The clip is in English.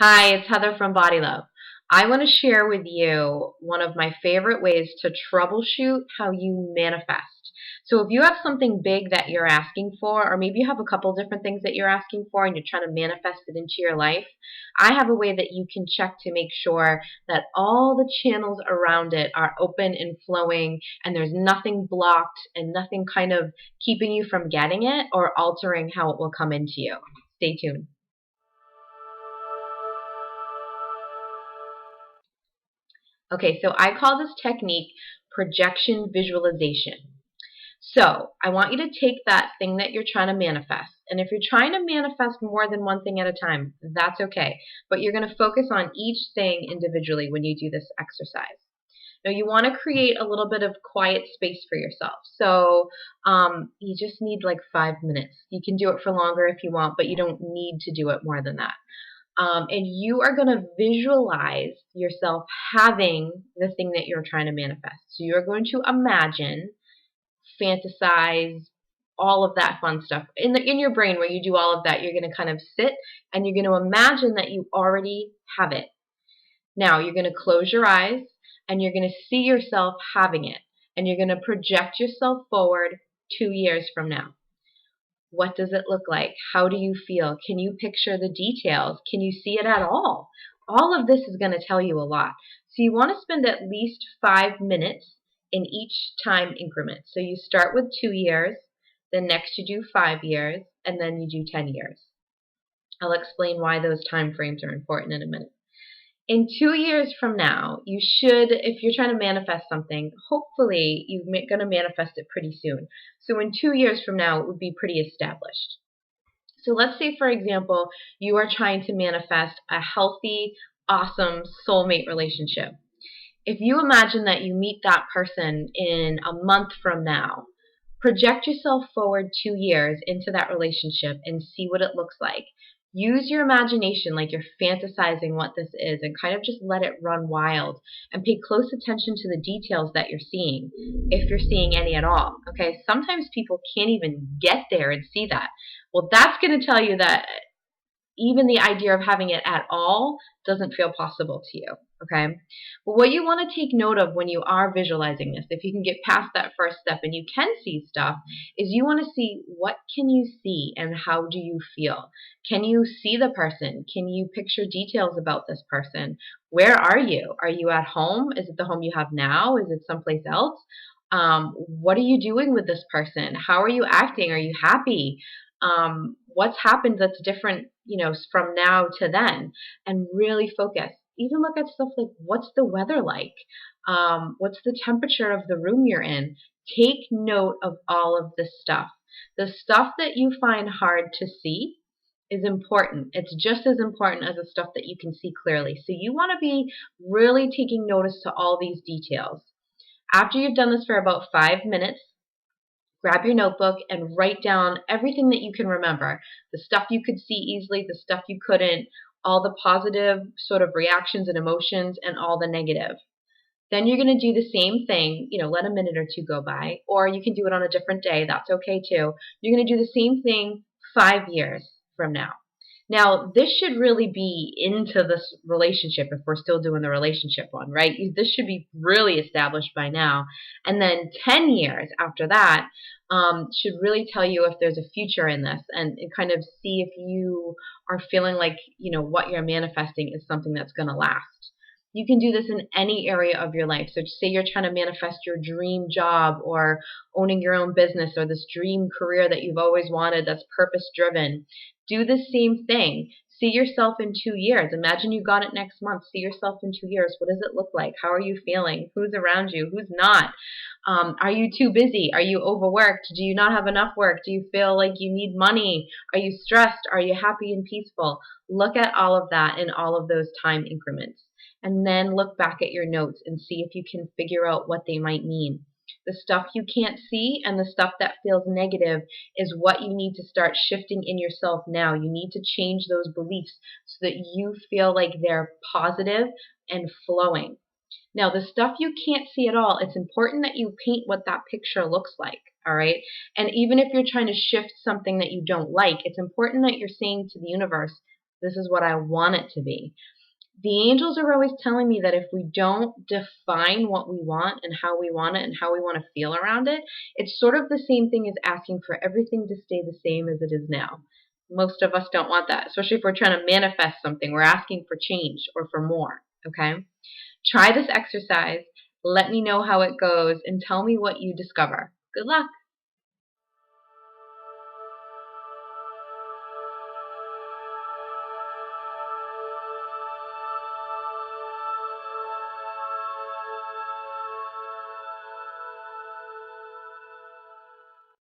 Hi, it's Heather from Body Love. I want to share with you one of my favorite ways to troubleshoot how you manifest. So if you have something big that you're asking for, or maybe you have a couple different things that you're asking for and you're trying to manifest it into your life, I have a way that you can check to make sure that all the channels around it are open and flowing and there's nothing blocked and nothing kind of keeping you from getting it or altering how it will come into you. Stay tuned. Okay, so I call this technique projection visualization. So I want you to take that thing that you're trying to manifest. And if you're trying to manifest more than one thing at a time, that's okay. But you're going to focus on each thing individually when you do this exercise. Now you want to create a little bit of quiet space for yourself. So you just need like 5 minutes. You can do it for longer if you want, but you don't need to do it more than that. And you are going to visualize yourself having the thing that you're trying to manifest. So you're going to imagine, fantasize, all of that fun stuff. In your brain where you do all of that, you're going to kind of sit and you're going to imagine that you already have it. Now you're going to close your eyes and you're going to see yourself having it. And you're going to project yourself forward 2 years from now. What does it look like? How do you feel? Can you picture the details? Can you see it at all? All of this is going to tell you a lot. So you want to spend at least 5 minutes in each time increment. So you start with 2 years, then next you do 5 years, and then you do 10 years. I'll explain why those time frames are important in a minute. In 2 years from now, you should, if you're trying to manifest something, hopefully you're going to manifest it pretty soon. So in 2 years from now, it would be pretty established. So let's say, for example, you are trying to manifest a healthy, awesome soulmate relationship. If you imagine that you meet that person in a month from now, project yourself forward 2 years into that relationship and see what it looks like. Use your imagination like you're fantasizing what this is and kind of just let it run wild and pay close attention to the details that you're seeing, if you're seeing any at all. Okay, sometimes people can't even get there and see that. Well, that's going to tell you that even the idea of having it at all doesn't feel possible to you. Okay? Well, what you want to take note of when you are visualizing this, if you can get past that first step and you can see stuff, is you want to see what can you see and how do you feel? Can you see the person? Can you picture details about this person? Where are you? Are you at home? Is it the home you have now? Is it someplace else? What are you doing with this person? How are you acting? Are you happy? What's happened that's different, from now to then, and really focus. Even look at stuff like what's the weather like? What's the temperature of the room you're in? Take note of all of this stuff. The stuff that you find hard to see is important. It's just as important as the stuff that you can see clearly. So you want to be really taking notice to all these details. After you've done this for about 5 minutes, grab your notebook and write down everything that you can remember. The stuff you could see easily, the stuff you couldn't, all the positive sort of reactions and emotions, and all the negative. Then you're going to do the same thing, let a minute or two go by, or you can do it on a different day. That's okay too. You're going to do the same thing 5 years from now. Now, this should really be into this relationship if we're still doing the relationship one, right? This should be really established by now. And then 10 years after that should really tell you if there's a future in this and kind of see if you are feeling like, what you're manifesting is something that's going to last. You can do this in any area of your life. So say you're trying to manifest your dream job or owning your own business or this dream career that you've always wanted that's purpose driven. Do the same thing. See yourself in 2 years. Imagine you got it next month. See yourself in 2 years. What does it look like? How are you feeling? Who's around you? Who's not? Are you too busy? Are you overworked? Do you not have enough work? Do you feel like you need money? Are you stressed? Are you happy and peaceful? Look at all of that in all of those time increments. And then look back at your notes and see if you can figure out what they might mean. The stuff you can't see and the stuff that feels negative is what you need to start shifting in yourself now. You need to change those beliefs so that you feel like they're positive and flowing. Now, the stuff you can't see at all, it's important that you paint what that picture looks like, all right? And even if you're trying to shift something that you don't like, it's important that you're saying to the universe, This is what I want it to be. The angels are always telling me that if we don't define what we want and how we want it and how we want to feel around it, it's sort of the same thing as asking for everything to stay the same as it is now. Most of us don't want that, especially if we're trying to manifest something. We're asking for change or for more, okay? Try this exercise. Let me know how it goes and tell me what you discover. Good luck.